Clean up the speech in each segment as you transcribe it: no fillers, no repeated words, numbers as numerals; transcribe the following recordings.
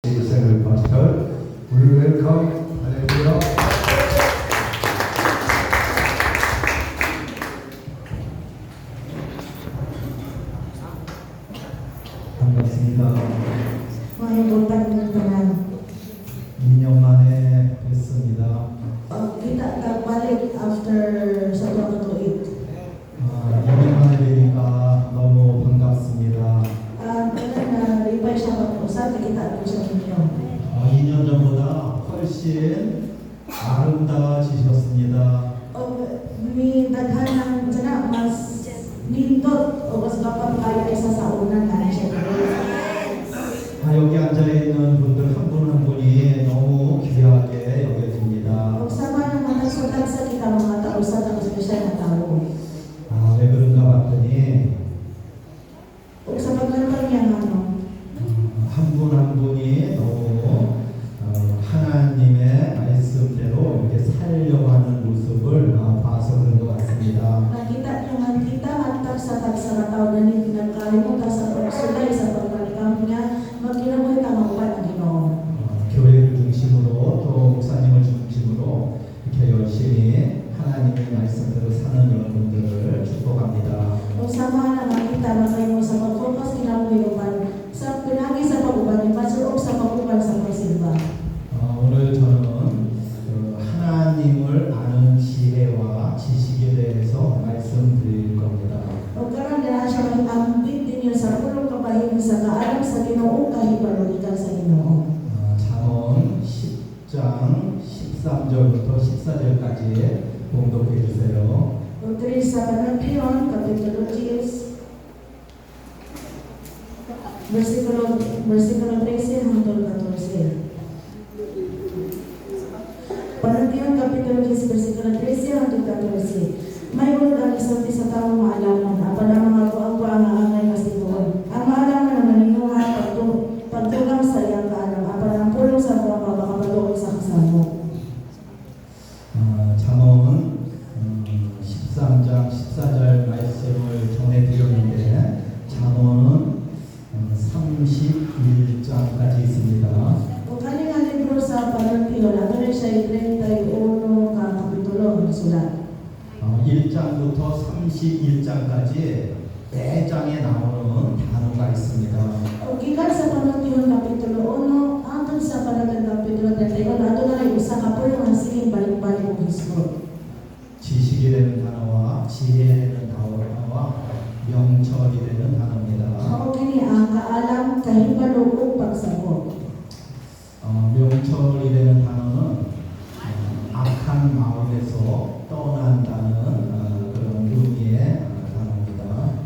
Senior Pastor, we welcome, hallelujah. 반갑습니다. Mahibutan ng tanan. 2년 만에 뵙습니다. Kita nagbalik after sa tuwag-tuig. 2년 만에 뵈니까 너무 반갑습니다. Kailan na ribay siya mag-usap, nakita ko sa inyo. 2년 전보다 훨씬 아름다워지셨습니다. May daghan ng sana, mas nindot o mas kapag kaya isa sa unan na siya. 여기 앉아있는 분들 한 분 한 분이 너무 귀하게 여겨집니다. Kung sama ng mga sa kita mga tao sa espesyal na tao. 왜 그런가 봤더니 Kung sa pagkakaroon niya 한 분 한 분이 너무 하나님의 말씀대로 이렇게 살려고 하는 모습을 봐서 그런 것 같습니다. nakita niyo nga kita at tagsa na tao na pinagkalimutan sa pagsulay sa pagkalikam niya, magkinabuhi ka maupan ang Ginoo. 교회를 중심으로 또 목사님을 중심으로 이렇게 열심히 하나님의 말씀대로 사는 여러분들을 축복합니다. Kung sama na makita na kayo sa pag-focus kinabuyupan sa pinagi sa pag-uban ni Pastor o sa pag-uban sa pagsimba. 오늘 저는 하나님을 아는 지혜와 지식에 대해서 말씀드릴 겁니다. O karon na siya mag-ambit ninyo sa pulong kabahin sa kaalam sa Ginoo kahibalulikan sa Ginoo. 잠언 10장 13절부터 14절까지 봉독해 주세요. O diri sa Panagbion, Kapitulo 10, versikulo 13 hangtod 14. Panagbion, Kapitulo 10, versikulo 13 hangtod 14. May ulog ang isulti sa taong maalaman, apan ang mga buang-buang ang angay masibuhon. Ang maalaman na maninuhan, pagtugang sa iyang kaalam, apan ang pulong sa buwang mabakapatuloy sa kasamo. 잠언 13장 14절 말씀을 전해드렸는데 잠언은 31장까지 있습니다. Kung kaninga libro sa Panagbion, ato rin siya 31 ka kapitulo ng sulat. 1장부터 31장까지 매장에 나오는 단어가 있습니다. O gikan sa Panagbion Kapitulo 1 hangtod sa Panagan Kapitulo 31 ato na rin usa ka pulong ang siging balik-balik ng Hisbo. 지식이라는 단어와 지혜라는 단어와 명철이라는 단어입니다. Mao kini ang kaalam, kahibalo ug pagsabot. 명철이라는 단어는 악한 마음에서 떠난다는 그런 의미의 단어입니다.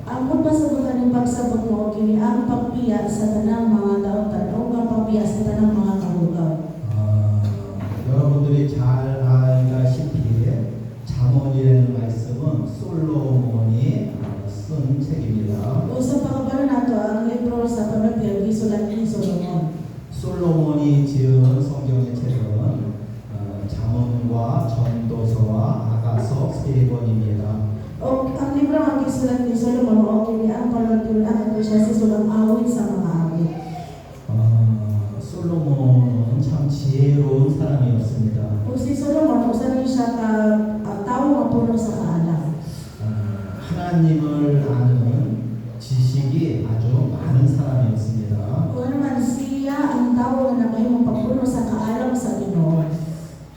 Ang pasabutan ng pagsabot mo kini ang pagpiya sa tanang mga taon o ang pagpiya sa tanang mga kahugaw. 여러분들이 잘 알다시피 잠언이라는 말씀은 솔로몬이 쓴 책입니다. O sa pagkabalo nato ang libro sa Panagbion gisulat ni Solomon. 솔로몬이 지은 성경의 책은 잠언과 전도서와 아가서 세 권입니다. O ang libro ang gisulat ni Solomon o kini ang Panagbion ang siya si sulang awit sa mga awit. 솔로몬은 참 지혜로운 사람이었습니다. O si Solomon usa ni siya ka tawo nga puno sa kaalam. 하나님을 아는 지식이 아주 많은 사람이었습니다. Kung ano man siya ang tawo nga nagahimong pagpuno sa kaalam sa Ginoo.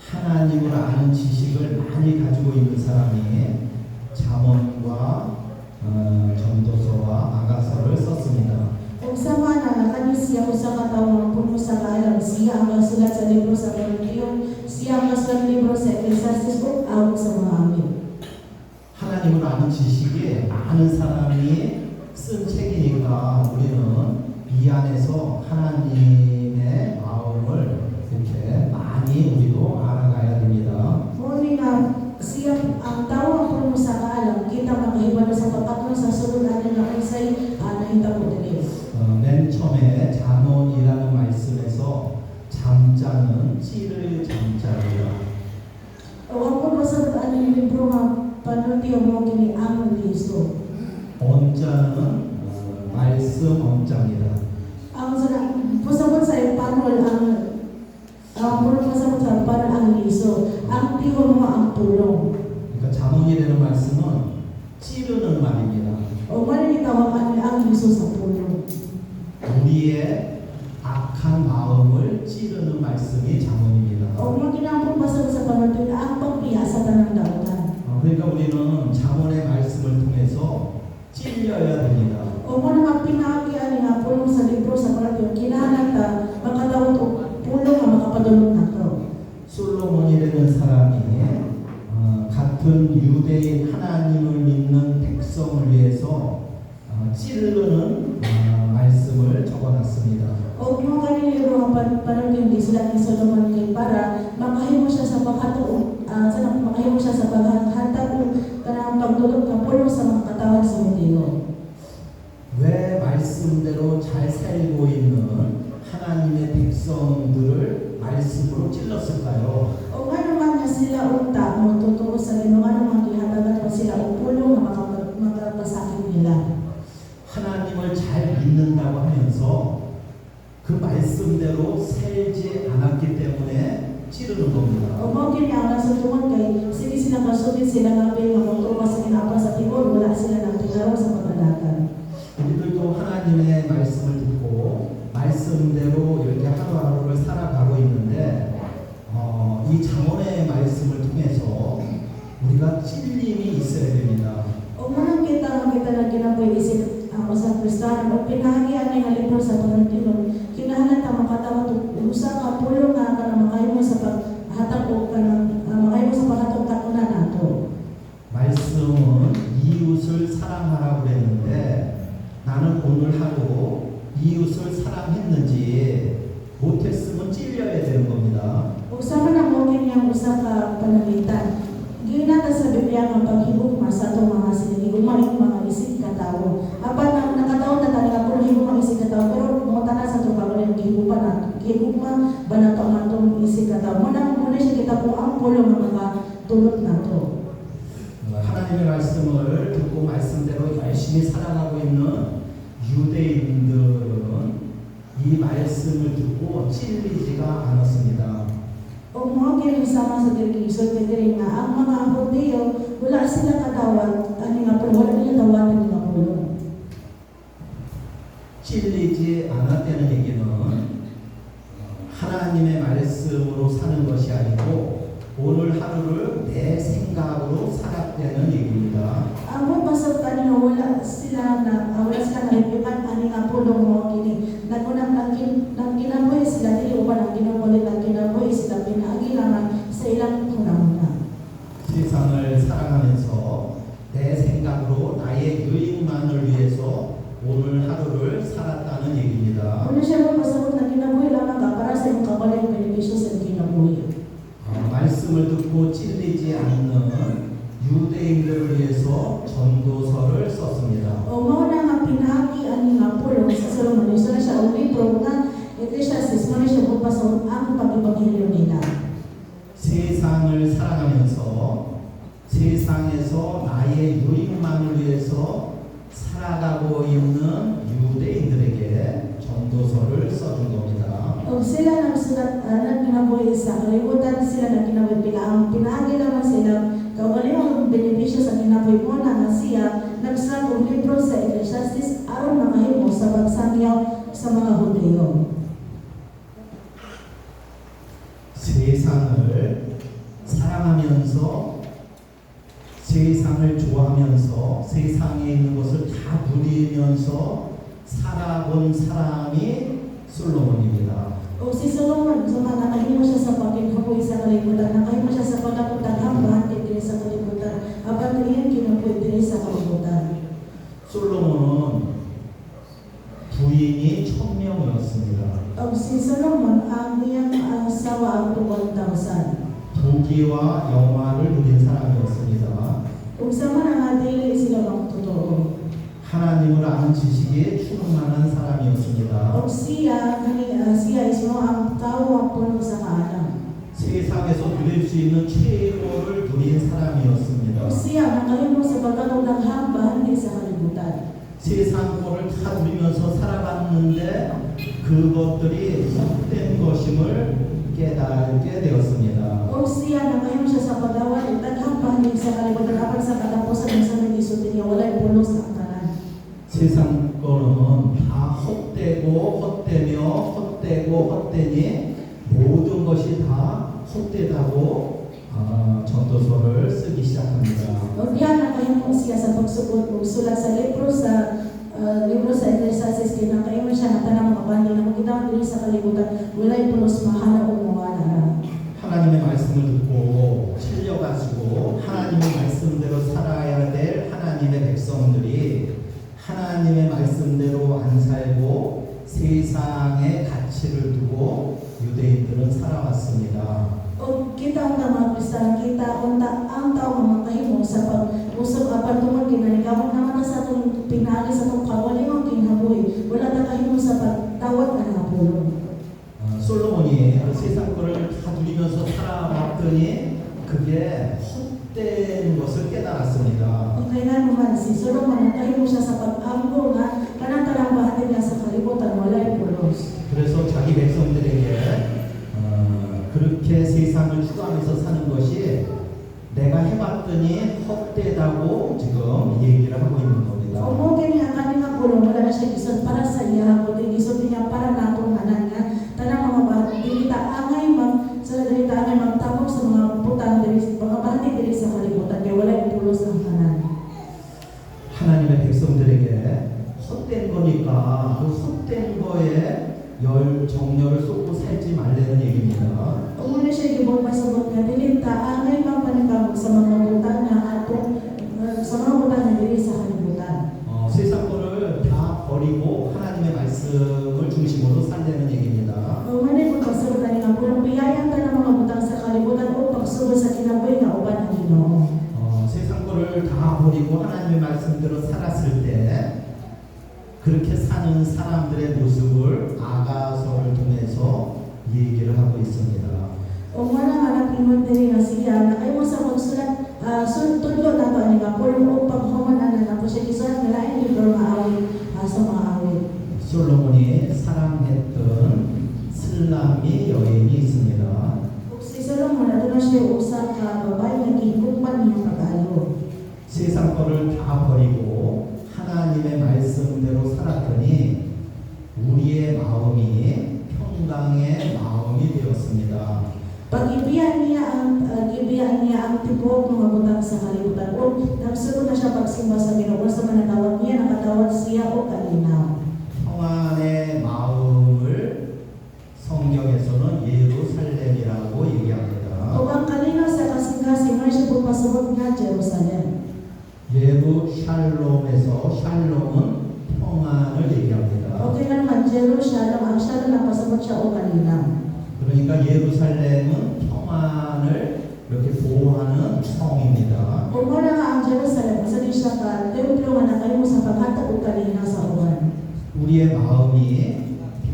하나님을 아는 지식을 많이 가지고 있는 사람이 잠언과 전도서와 아가서를 썼습니다. Kung sama na nakani siya usa ka tawo nga puno sa kaalam, siya ang nagsulat sa libro sa Panagbion, siya ang nagsulat sa libro sa Ecclesiastes ug awit sa mga awit. 하나님을 아는 지식이 많은 사람이 쓴 책이니까 우리는 이 안에서 하나님의 마음을 이렇게 많이 우리도 알아가야 됩니다. Muli nga siya ang tawo nga puno sa kaalam, kita makahibalo sa pagkatong sa sulod atin na unsay nahitabo diri. 맨 처음에 잠언이라는 말씀에서 잠자는 찌를 잠자예요. O ang puno sa ating libro nga Panagbion mo kini ang listo. 언자는 말씀 언자입니다. Ang sa pusabot sa panol 악한 마음을 찌르는 말씀이 잠언입니다. O mga kinampupasok sa panunod na ang pagpiyasa ng dautan. 그러니까 우리는 잠언의 말씀을 통해서 찔려야 됩니다. O mga mga pinagian nga pulong sa libro sa panunod, kinahanglan ta makatawag o pulong nga makapadulog na to. 솔로몬이라는 사람이 같은 유대인 하나님을 믿는 백성을 위해서 찌르는 말씀을 적어놨습니다. O mga kaniliro nga panunod di sila ni Solomon kay para makahimo siya sa paghatag makahimo siya sa paghatag kanang pagdulog nga pulong sa mga katawan sa Hudyo. 왜 말씀대로 잘 살고 있는 하나님의 백성들을 말씀으로 찔렀을까요? O nga naman na sila unta mo totoo sa Ginoo nga naman gihatagan pa sila og pulong nga makapasakit nila. 하나님을 잘 믿는다고 하면서 그 말씀대로 살지 않았기 때문에 찌르는 겁니다. O mao gid ang nasa tungod kay sige sila masugid sila nga nga motor sa ginapa sa tibor wala sila nagtugaro sa pagdadakan. 우리들도 하나님의 말씀을 듣고 말씀대로 이렇게 하루하루를 살아가고 있는데 이 잠언의 말씀을 통해서 우리가 찔림이 있어야 됩니다. O manang kita na kinabuhi isip sa Kristiyano o pinahagian ni nga libro sa panunod kinahanglan ta makatawag og usa ka pulong nga kanang makahimo sa paghatag o kanang makahimo sa paghatag takunan nato. 말씀은 이웃을 사랑하라고 그랬는데 나는 오늘 하루 이웃을 사랑했는지 못했으면 찔려야 되는 겁니다. O sama na mo kanyang usa ka pananglitan. Ginata sa Biblia nga paghigugma sa atong mga sinigugma ng mga isip katawo. Apan ang nakataon na talaga puro higugma isip katawo pero mo tanan sa atong pagulong gihigugma ba nato ang atong isip katawo. Muna siya kita po ang pulo ng mga tulot nato. 하나님의 말씀을 듣고 말씀대로 열심히 살아가고 있는 유대인들은 이 말씀을 듣고 찔리지가 않았습니다. O mga kinasama sa Tigrisod, kaya nga ang mga Hudyo, wala sila katawag, ani nga po, wala nila tawagan ng pulo. 찔리지 않았다는 얘기는 하나님의 말씀으로 사는 것이 아니고 오늘 하루를 내 생각으로 살았다는 얘기입니다. Ang pasok kanina wala sila naipipan ani nga pulo mo kini. Nagunang nang kinabuhi sila dili uban ang ginabuhi nang kinabuhi sila pinaagi naman sa ilang hunahuna. 세상을 살아가면서 내 생각으로 나의 유익만을 위해서 오늘 하루를 살았다는 얘기입니다. Ano siya mo pasabot na kinabuhi lamang ka para sa iyong kapalang benepisyo sa kinabuhi. 말씀을 듣고 찔리지 않는 유대인들을 위해서 전도서를 썼습니다. O mao na nga pinagi ani nga pulo sa Solomon. Isa na siya o libro nga Ecclesiastes mo na siya bupason ang pag-ibanghelyo nila. 세상을 살아가면서 세상에서 나의 유익만을 위해서 살아가고 있는 유대인들에게 전도서를 써준 겁니다. O sila nagsulat ng kinabuhi sa kalibutan sila ng kinabuhi ang pinagi naman sila kaugalingong benepisyo sa kinabuhi mo na nga siya nagsulat og libro sa Ecclesiastes aron makahimo sa pagsangyaw sa mga Hudyo. 세상을 사랑하면서 세상을 좋아하면서 세상에 있는 것을 다 누리면서 살아본 사람이 솔로몬입니다. O si Solomon, nakahimo siya sa pagkinabuhi sa kalibutan, nakahimo siya sa pagkakutan hambahan diri sa kalibutan, apan diyan kinabuhi diri sa kalibutan. 솔로몬은 부인이 1000명이었습니다. O si Solomon, ang iyang asawa ang 2,000. 부귀와 영화를 누린 사람이었습니다. Kung sama na nga dili sila magtotoo. 하나님을 아는 지식에 충만한 사람이었습니다. O siya is mo ang tao ang puno sa kaalam. 세상에서 누릴 수 있는 최고를 누린 사람이었습니다. O siya nakahimo sa pagkatong hambahan diri sa kalibutan. 세상 거를 다 누리면서 살아갔는데 그것들이 헛된 것임을 깨닫게 되었습니다. O siya nakahimo siya sa pagdawat at hambahan diri sa kalibutan apan sa katapusan sa nag-isod niya walay puno sa angkanan. 세상 거는 다 헛되고 헛되며 헛되고 헛되니 모든 것이 다 헛되다고 전도서를 쓰기 시작합니다. Diyan nakahimo siya sa pagsugod ug sulat sa libro sa Ecclesiastes kinakaimo siya nga tanang mga bandi na magitaw diri sa kalibutan walay pulos mahana o mawala. 하나님의 말씀을 듣고 실려가지고 하나님의 말씀대로 살아야 될 하나님의 백성들이 하나님의 말씀대로 안 살고 세상의 가치를 두고 유대인들은 살아왔습니다. O kita ang mga Kristiyan, kita unta ang tao nga makahimo sa pag-usap apan tungod kinaligawan naman sa atong pinagi sa atong kawalingon kinabuhi. Wala ta kahimo sa pagtawag nga hapon. 솔로몬이 세상 거를 다 누리면서 살아왔더니 그게 헛된 것을 깨달았습니다. Kung kailan naman si Solomon nakahimo siya sa pag-amgo nga kanang talang bahati niya sa kalibutan walay pulos. 그래서 자기 백성들에게 그렇게 세상을 추구하면서 사는 것이 내가 해봤더니 헛되다고 지금 얘기를 하고 있는 겁니다. Kung mo kini ang kanina pulong wala na siya gisod para sa iya kundi gisod niya para natong hanan nga tanang mga bahati kita angay sa dalita angay magtabok sa mga putang diri mga bahati diri sa kalibutan kay walay pulos ang hanan. 하나님의 백성들에게 헛된 거니까 그 헛된 거에 정열을 쏟고 살지 말라는 얘기입니다. Umuna siya gibog pasabot nga dili ta angay magpaningkamot sa mga butang nga atong sa mga butang nga diri sa kalibutan. 세상 거를 다 버리고 하나님의 말씀을 중심으로 살라는 얘기입니다. Umuna ko pasabot nga kung biyayan ta ng mga butang sa kalibutan o pagsugod sa kinabuhi nga uban ang Ginoo. 세상 거를 다 버리고 하나님의 말씀대로 살았을 때 그렇게 사는 사람들의 모습을 아가서를 통해서 얘기를 하고 있습니다. Umuna nga napingon diri nga siya na kayo sa pagsulat tudlo na to ani nga pulong paghuman ana na po siya gisulat nga lain libro nga awit sa mga awit. 솔로몬이 사랑했던 슬람이 여인이 있습니다. Ug si Solomon ato na siya usa ka babae nga gihigugman niya pag-ayo. 세상 거를 다 버리고 하나님의 말씀대로 살았더니 우리의 마음이 평강의 마음이 되었습니다. Pag-ibiyan niya ang tibok mga butang sa kalibutan o nagsunod na siya pagsimba sa Ginoo sa manatawag niya nakatawag siya o kalinaw. 평안의 마음을 성경에서는 예루살렘이라고 얘기합니다. O ang kalinaw sa kasing-kasing nga siya pagpasabot nga Jerusalem. 예루샬롬에서 샬롬은 평안을 얘기합니다. O kaya naman Jerusalem, ang Shalom na pasabot siya o kalinaw. 그러니까 예루살렘은 평안을 이렇게 보호하는 성입니다. O mula nga ang Jerusalem, isa din siya ka templo nga nakayo sa paghatag o kalinaw sa uwan. 우리의 마음이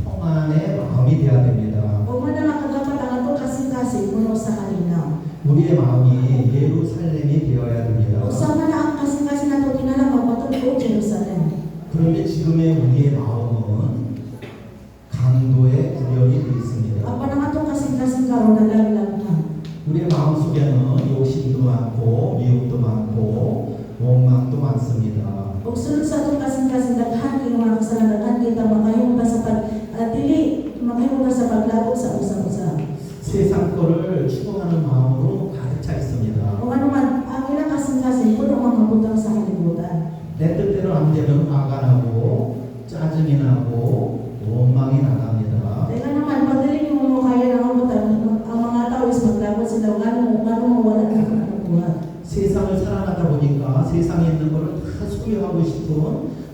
평안의 마음이 되어야 됩니다. O mula nga kagapat ang ato kasing-kasing puno sa kalinaw. 우리의 마음이 예루살렘이 되어야 됩니다. O sama na ang kasing-kasing nato kinalaman patungkol o Jerusalem. 그런데 지금의 우리의 마음은 강도의 구련이 되어 있습니다. Apa na atong kasing-kasing karon nalaglag na. 우리의 마음 속에는 욕심도 많고 미움도 많고 원망도 많습니다. O sunod sa atong kasing-kasing daghan kay mga kasalanan kita makahimo ka sa dili makahimo ka sa paglabot sa usa-usa. 세상 거를 추구하는 마음으로 가득 차 있습니다. O ano man ang ilang kasing-kasing puno mga butang sa kalibutan. 내 뜻대로 안 되면 화가 나고 짜증이 나고 원망이 나갑니다. Kaya naman pag dili mo kaya ng butang ang mga tao is maglabot sila ngano mawala na ang buhat. 세상을 살아가다 보니까 세상에 있는 것을 다 소유하고 싶은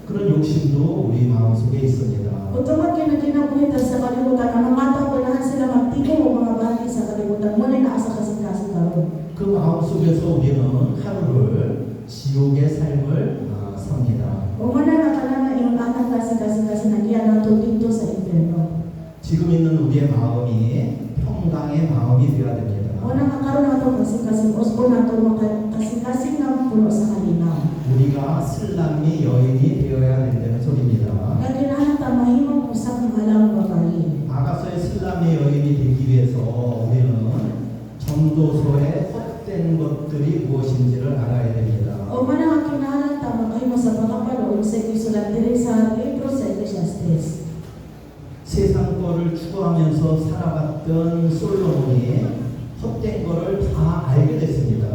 그런 욕심도 우리 마음속에 있습니다. O tungod kay nagkinabuhitan sa kalibutan ang mga tao ganahan sila magtigo o mga bahagi sa kalibutan mo na naasa kasing-kasing karon. 그 마음 속에서 우리는 하루를 지옥의 삶을 삽니다. O man na kanang iyong anak kasing-kasing nagyan nato dito sa impierno. 지금 있는 우리의 마음이 평강의 마음이 되어야 됩니다. O nakakaroon nato kasing-kasing o nato kasing-kasing na puno sa kalinaw. 우리가 슬람미 여인이 되어야 된다는 소리입니다. Kailangan ta mahimong usa ka malang babae. 아가서의 슬람미 여인이 되기 위해서 우리는 전도서의 헛된 것들이 무엇인지를 알아야 됩니다. O man ang kinahanglan ta makahimo sa pagkapaloob sa isulat diri sa libro sa Ecclesiastes. 세상 거를 추구하면 추구하면서 살아갔던 솔로몬이 헛된 거를 다 알게 됐습니다.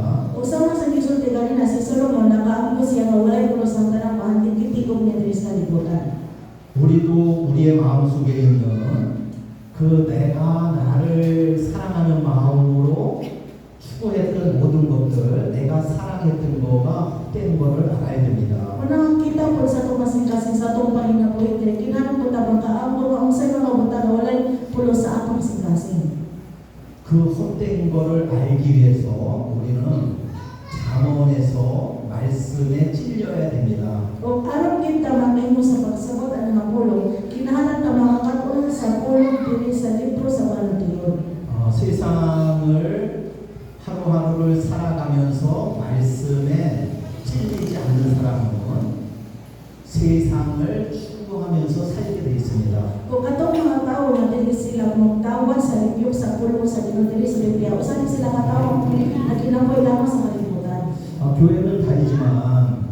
Usama sa gisulti ganina si Solomon nakaamgo siya nga walay pulo sa tanang mahanting kitigog niya diri sa libutan. 우리도 우리의 마음속에 있는 그 내가 나를 사랑하는 마음으로 추구했던 모든 것들, 내가 사랑했던 거가 헛된 거를 알아야 됩니다. Una kita po sa itong kasing-kasing sa itong pahinabuhi diri kinahanglan po tabang kaamgo ang sa mga butang nga walay pulo sa atong kasing-kasing. 그 헛된 거를 알기 위해서 우리는 잠언에서 말씀에 찔려야 됩니다. O aron kita mamahimo sa pagsabot ang mga pulong, kinahanglan ta makakatuon sa pulong diri sa libro sa Manution. 세상을 하루하루를 살아가면서 말씀에 찔리지 않는 사람은 세상을 추구하면서 살게 되어 있습니다. O katong mga tao nga dili sila magtawag sa libro sa pulong sa Ginoo diri sa Biblia, usa din sila katawag na kinabuhi lamang sa kalibutan. 교회는 다니지만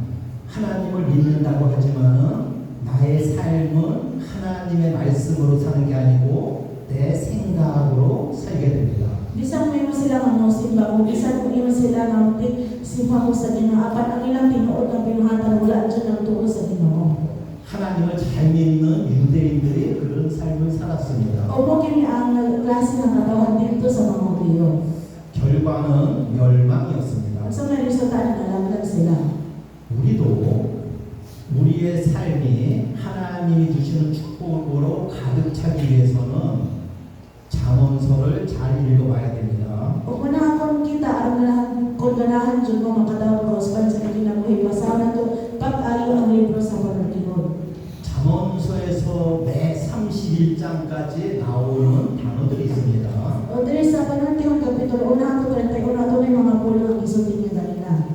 하나님을 믿는다고 하지만은 나의 삶은 하나님의 말씀으로 사는 게 아니고 내 생각으로 살게 됩니다. Bisan may mo sila nga simba o bisan kung imo sila nga simba mo sa Ginoo, apan ang ilang tinuod nga pinuhatan wala dyan ang tuo sa Ginoo. 하나님을 잘 믿는 유대인들이 그런 삶을 살았습니다. O mo kini ang klase ng katawan dito sa mga Hudyo. 결과는 멸망이었습니다. Sa may resulta nalaglag sila. 우리도 우리의 삶이 하나님이 주시는 축복으로 가득 차기 위해서는 잠언서를 잘 읽어봐야 됩니다. O muna akong kita ang kung ganahan dyan mo makatawag ko sa pansa na kinabuhi. Basahan na ito pag-ayo ang libro sa Manution. 잠언서에서 매 31장까지 나오는 단어들이 있습니다. O diri sa Manution Kapitulo 1 hangtod 31 ato may mga pulong ang isulti niya kanina.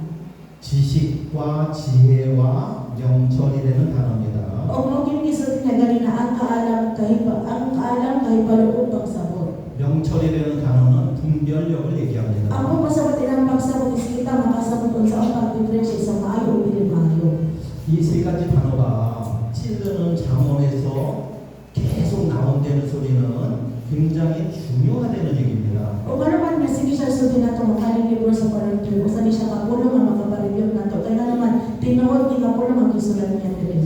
지식과 지혜와 명철이라는 단어입니다. O mo kini isulti niya kanina ang kaalam kahibalo upang sabot. 명철이라는 단어는 분별력을 얘기합니다. Ang pasabot ilang pagsabot is kita makasabot sa pag-differentiate sa maayo o hindi maayo. 이 세 가지 단어가 찌르는 잠언에서 계속 나온다는 소리는 굉장히 중요하다는 얘기입니다. O ano man nga sige siya sulti na ito makaling libro sa Manution, o sabi siya kapulong ang makaparibyo na ito. Kaya naman, tinuod ni kapulong ang isulat niya din.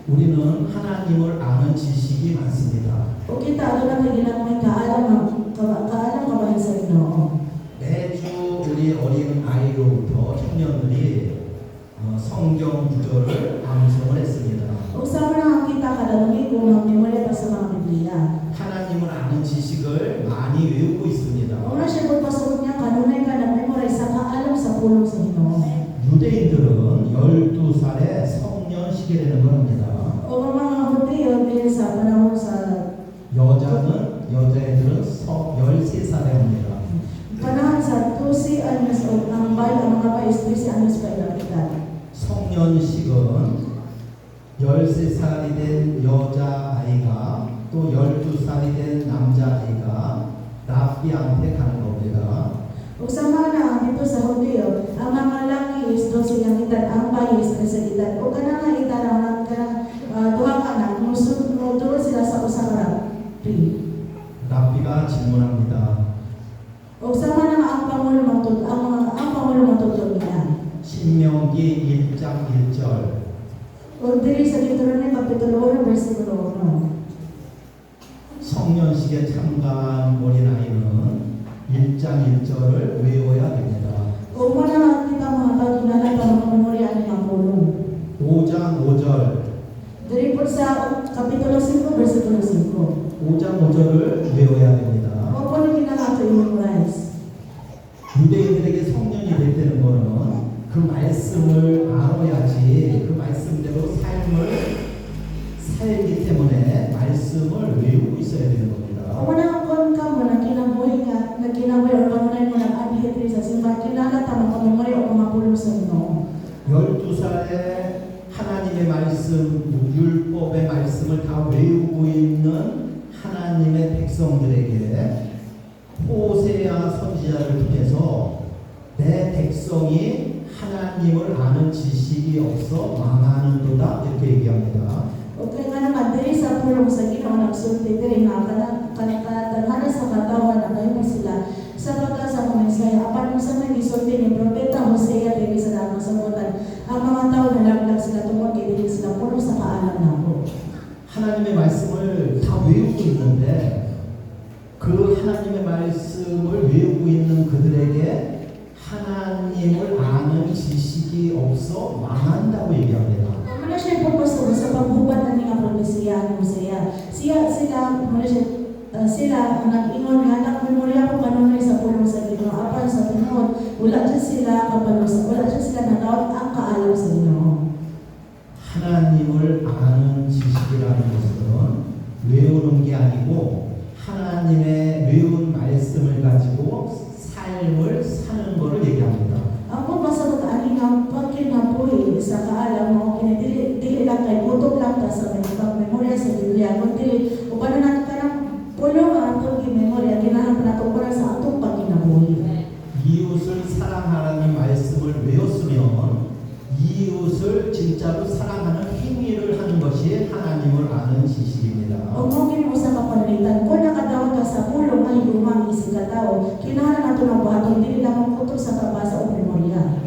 우리는 하나님을 아는 지식이 많습니다. O kita, ito na may ginamay kaalam kabahin sa Ginoo. 매주 우리 어린 아이로부터 청년들이 성경 구절을 암송을 했습니다. O sama na kita kada lumigo mag-memorya pa sa mga Biblia. 하나님을 아는 지식을 많이 외우고 있습니다. O na siya kung pasabot niya, kanunay ka nag-memorize sa kaalam sa pulong sa Ginoo. 유대인들은 12살에 성년식이 되는 겁니다. O mga Hudyo din sa panahon sa 여자애들은 13살에 옵니다. panahon sa 12 anyos o ang mga bayis 13 anyos pa ilang 성년식은 13살이 된 여자아이가 또 12살이 된 남자아이가 랍비한테 가는 겁니다. O sama na dito sa Hudyo, ang mga laki is 12 ang edad, ang bayis na sa edad. O kanang edad ang duha ka na, musunod sila sa usara. 랍비가 질문합니다. O sama na ang Pangulo matutulog niya. 신명기 1장 1절 O diri sa Deuteronomy Kapitulo 1, versikulo 1. 성년식에 참가한 어린아이는 1장 1절을 외워야 됩니다. O muna kita mga pagkinalang pa mga memorya ni Pangulo. 5장 5절 Diri po sa Kapitulo 5, versikulo 5. 5장 5절을 외워야 됩니다. O po na kinalato i-memorize. 유대인들에게 성년이 될 때는 거는 그 말씀을 알아야지 그 말씀대로 삶을 살기 때문에 말씀을 외우고 있어야 되는 겁니다. O muna kung ka mo na kinabuhi o pangunay mo ng adhitri sa simbahan, kinala tama ka memorya o mga pulong sa Ginoo. 12살에 하나님의 말씀, 율법의 말씀을 다 외우고 있는 하나님의 백성들에게 호세아 선지자를 통해서 내 백성이 하나님을 아는 지식이 없어 망하는도다 이렇게 얘기합니다. O kaya nga naman, diri sa pulong sa Ginoo, nagsulti diri na sa may gisulti ni Propeta Hosea diri sa damang sabutan, ang mga tao nalaglag sila tungkol kay dili sila puno sa kaalam nako. 하나님의 말씀을 다 외우고 있는데 그 하나님의 말씀을 외우고 있는 그들에게 하나님을 아는 지식이 없어 망한다고 얘기합니다. Muna siya pupusto sa pagbubat na nga propesya ni Hosea. Sila ang nag-ingon nga anak memorya ko kanunay sa pulong sa Ginoo apan sa tunod wala siya sila kapalos wala siya sila nadaot ang kaalam sa Ginoo. 하나님을 아는 지식이라는 것은 외우는 게 아니고 하나님의 외운 말씀을 가지고 삶을 사는 것을 얘기합니다. Ako masagot ani nga pagkinabuhi sa kaalam mo kini dili lang kay butok lang ta sa memorya sa Biblia kundi uban na kanang pulong ang atong memorya kinahanglan nato para sa atong pagkinabuhi. 이웃을 사랑하라는 말씀을 외웠으면 이웃을 진짜로 사랑하는 행위를 하는 것이 하나님을 아는 지식입니다. O mo kini usa ka panalitan kung nakadawat ka sa pulong ay lumang isig ka tao kinahanglan nato na buhaton dili lang ang sa kabasa o memorya.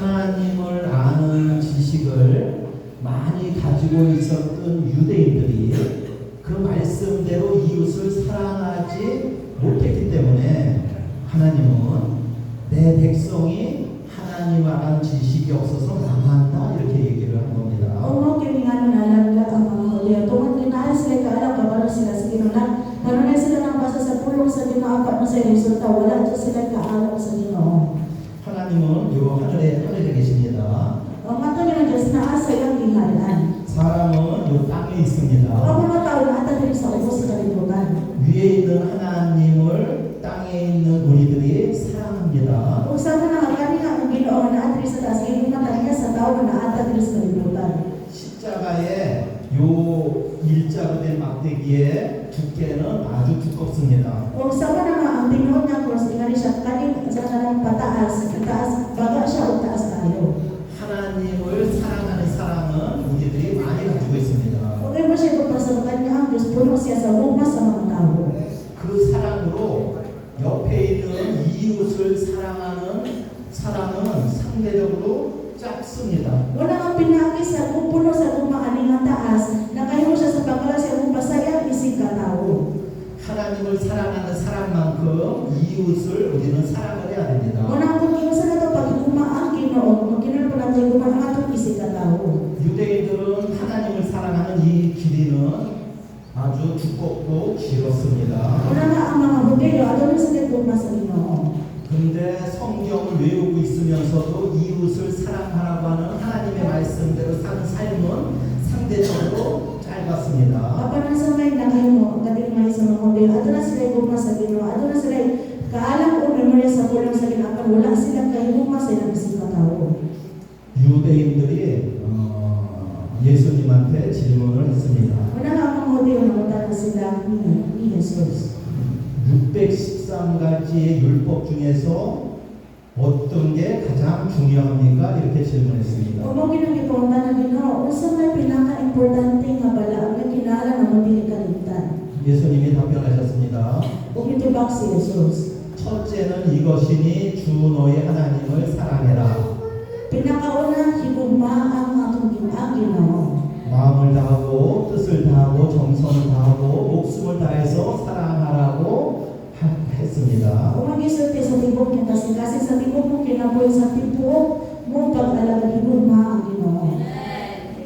하나님을 아는 지식을 많이 가지고 있었던 유대인들이 그 말씀대로 이웃을 사랑하지 못했기 때문에 하나님은 내 백성이 하나님을 아는 지식이 없어서 망한다 이렇게 얘기를 한 겁니다. O mo kini nga nalaglag ang mga Hudyo tungod kinahanglan sila kaalam kabalo sila sa Ginoo kanunay sila nang basa sa pulong sa Ginoo apat mo sa resulta wala sila kaalam sa Ginoo. 하나님은 요 하늘에 계십니다. Ang mato ni Diyos naa sa iyang ginhalaan. 사람은 요 땅에 있습니다. Ang mga tao na ata diri sa ubos sa kalibutan. 위에 있는 하나님을 땅에 있는 우리들이 사랑합니다. Kung sa mga kani nga ang Ginoo na atri sa taas kay mataliya sa tao na ata diri sa kalibutan. 십자가의 요 일자로 된 막대기의 두께는 아주 두껍습니다. Kung sa mga ang tinuod nga cross ingani siya kani sa kanang pataas, baga siya o taas kayo. 하나님을 사랑하는 사랑은 우리들이 많이 가지고 있습니다. Kung mo siya papasagutan niya ang Diyos, puno siya sa hugma sa mga tao. 그 사랑으로 옆에 있는 이웃을 사랑하는 사랑은 상대적으로 작습니다. Wala kang pinaki sa puno sa hugma aning ang taas, nakayo siya sa pagkala siya kung basayang isig ka tao. 하나님을 사랑하는 사랑만큼 이웃을 우리는 사랑을 해야 됩니다. Wala kung iusan na ito pag hugma ang Ginoo, magkinal po natin hugma ang atong isig ka tao. 유대인들은 하나님을 사랑하는 이 길이는 아주 두껍고 길었습니다. Wala nga ang mga Hudyo, ato sila hugma sa Ginoo. 그런데 성경을 외우고 있으면서도 이웃을 사랑하라고 하는 하나님의 말씀대로 사는 삶은 상대적으로 짧았습니다. Kapag nasa may nakahimo, katigmay sa mga Hudyo, ato na sila hugma sa Ginoo, ato na sila kaalam o memorya sa pulong sa Ginoo, apan wala silang kahigugma sa ilang isig ka tao. 유대인들이 예수님한테 질문을 했습니다. Wala nga ang mga Hudyo na magtanong sila ni Jesus. 613가지의 율법 중에서 어떤 게 가장 중요합니까? 이렇게 질문했습니다. Kung mo ginagipawang ng Ginoo, unsa may pinaka-importante nga bala ang kinahanglan na mabili kalimtan? 예수님이 답변하셨습니다. Kung itubak si Jesus. 첫째는 이것이니 주 너의 하나님을 사랑해라. Pinakauna, higugma ang atong Ginoo. 마음을 다하고 뜻을 다하고 정성을 다하고 목숨을 다해서 사랑하라고 했습니다. Kung mag-isulti sa tibok niya kasi sa tibok mo kinabuhi sa tibok mo pag-alaga higugma ang Ginoo.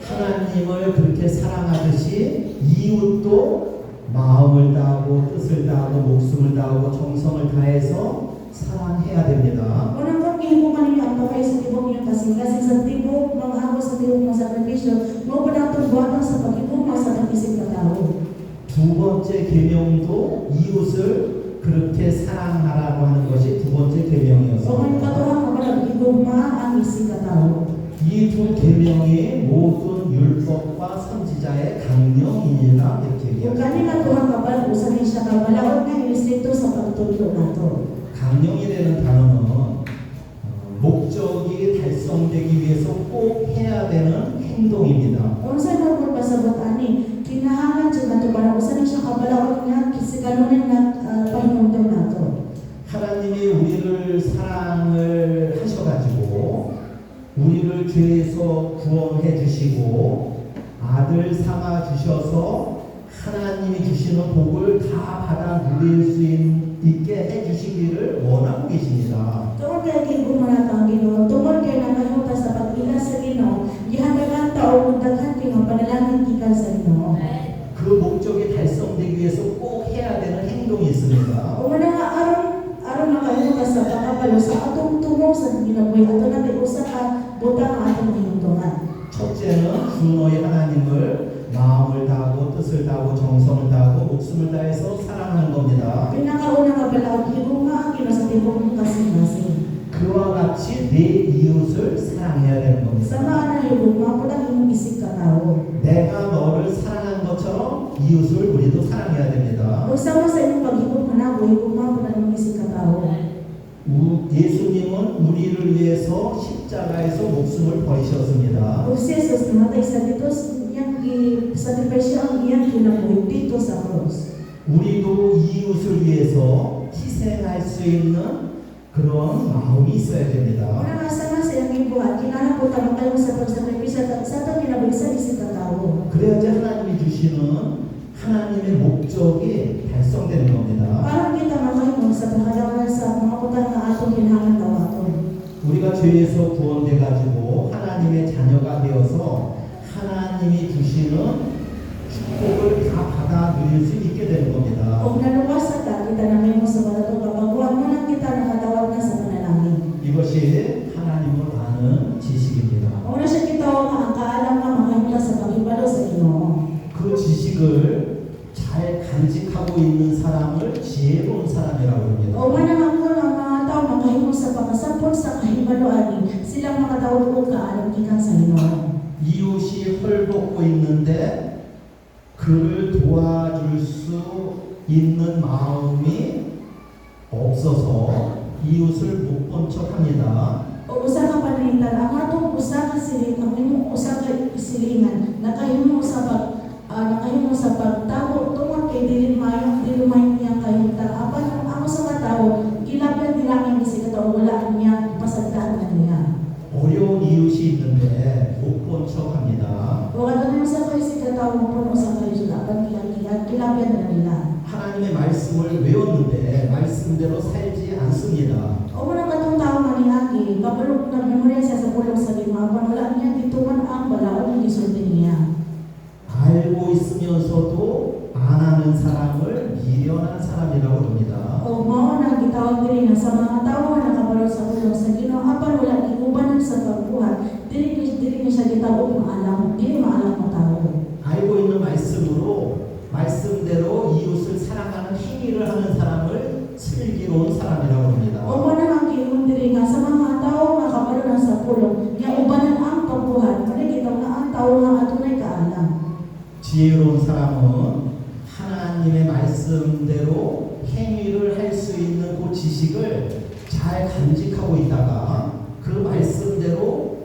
하나님을 그렇게 사랑하듯이 이웃도 마음을 다하고 뜻을 다하고 목숨을 다하고 정성을 다해서 사랑해야 됩니다. Unang kung higugma ninyo ang pagkayo sa tibok niyo kasi sa tibok, mga ako sa tibok ng sakripisyo, mo pa natong buwatan sa paghigugma sa pag-isip na tao. 두 번째 계명도 이웃을 그렇게 사랑하라고 하는 것이 두 번째 So ngayon 계명이었습니다. katuhang kapalag higugma ang isip na tao. 이 두 계명이 모든 율법과 선지자의 강령이니라 이렇게 Kung 얘기합니다. kanina katuhang kapalag usahin siya kabalaod nga inisito sa pagtulog nato. 강령이라는 단어는 목적이 달성되기 위해서 꼭 해야 되는 행동입니다. Kung saan mo magpasabot ani, kinahanglan siya nato para usahin siya kabalaod nga kisikalunin na pahinungtong nato. 하나님이 우리를 사랑 삼아 주셔서 하나님이 주시는 복을 다 받아 누릴 수 있게 해주시기를 원하고 계십니다. Tungkol kay gigumanat ang Ginoo, tungkol kay nakahimuta sa pag-ila sa Ginoo, gihandagan tao ug daghan kay nga panalangin gikan sa Ginoo. 그 목적이 달성되기 위해서 꼭 해야 되는 행동이 있습니다. Ug nga nga aron makahimuta sa pagkapalo sa atong tumo sa ginabuhi ato na usa ka butang atong hinungtohan. 첫째는 주 너희 하나님을 마음을 다하고 뜻을 다하고 정성을 다하고 목숨을 다해서 사랑하는 겁니다. Pinakauna nga balaod higugma ang Ginoo sa tibok kasing-kasing. 그와 같이 내 이웃을 사랑해야 되는 겁니다. Sama na higugma pud ang imong isig ka tawo. 내가 너를 사랑한 것처럼 이웃을 우리도 사랑해야 됩니다. Ug sama sa imong paghigugma na higugma pud ang imong isig ka tawo. 예수님은 우리를 위해서 십자가에서 목숨을 버리셨습니다. Ug si Jesus namatay sa dito iyang gi-sacrifice ang iyang kinabuhi dito sa cross. 우리도 이웃을 위해서 희생할 수 있는 그런 마음이 있어야 됩니다. Una nga sama sa iyang gibuhat, kinahanglan po tayo kayo sa pag-sacrifice sa atong kinabuhi sa isig ka tawo. 그래야지 하나님이 주시는 하나님의 목적이 달성되는 겁니다. Para kita makahimong sa pagkadawan sa mga butang nga atong kinahanglan tawaton. 우리가 죄에서 구원돼 가지고 하나님의 자녀가 되어서 하나님이 주시는 축복을 다 받아 누릴 수 있게 되는 겁니다. Kung naluwas ka, kita na may mo sa balato, kapaguan mo lang kita nakatawag na sa panalangin. 이것이 하나님을 아는 지식입니다. Una siya kita o nga, ang kaalam nga makahimula sa pag-ibalo sa Ginoo. 그 지식을 잘 간직하고 있는 사람을 지혜로운 사람이라고 합니다. O man ang ako ng mga tao makahimong sa pagkasapot sa kahibaloan, silang makatawag o kaalam gikan sa Ginoo. 이웃이 헐벗고 있는데 그를 도와줄 수 있는 마음이 없어서 이웃을 못 본 척합니다. O usa ka panalitan, ang atong usa ka siling, ang imong usa ka silingan, nakahimo sa pagtawo tungod kay dili mayo niya kahimtang apan ang ako sa katawo gilabyan dilangin si katawo wala niya pasagdaan na niya. 어려운 이웃이 있는데 못 본 척합니다. O kadto sa kay si katawo mo puno sa kay sila apan gilabyan na nila. 하나님의 말씀을 외웠는데 말씀대로 살지 않습니다. O man katong tawo maniagi kabalo na memorya siya sa pulong sa lima apan wala niya dituman ang balaod ni sulti niya. 알고 있으면서도 안 하는 사람을 미련한 사람이라고 합니다. O mao na gitawag diri nga sa mga tawo nga nakabalo sa pulong sa Ginoo apan wala gigubanan sa pagbuhat dili ni siya gitawag maalam dili maalam mo tawo. 알고 있는 말씀으로 말씀대로 이웃을 사랑하는 행위를 하는 사람을 슬기로운 사람이라고 합니다. O man ang giingon diri nga sa mga tawo nga kabalo na sa pulong nga ubanan ang pagbuhat kani gitaw nga ang tawo nga adunay kaalam. 지혜로운 사람은 하나님의 말씀대로 행위를 할 수 있는 그 지식을 잘 간직하고 있다가 그 말씀대로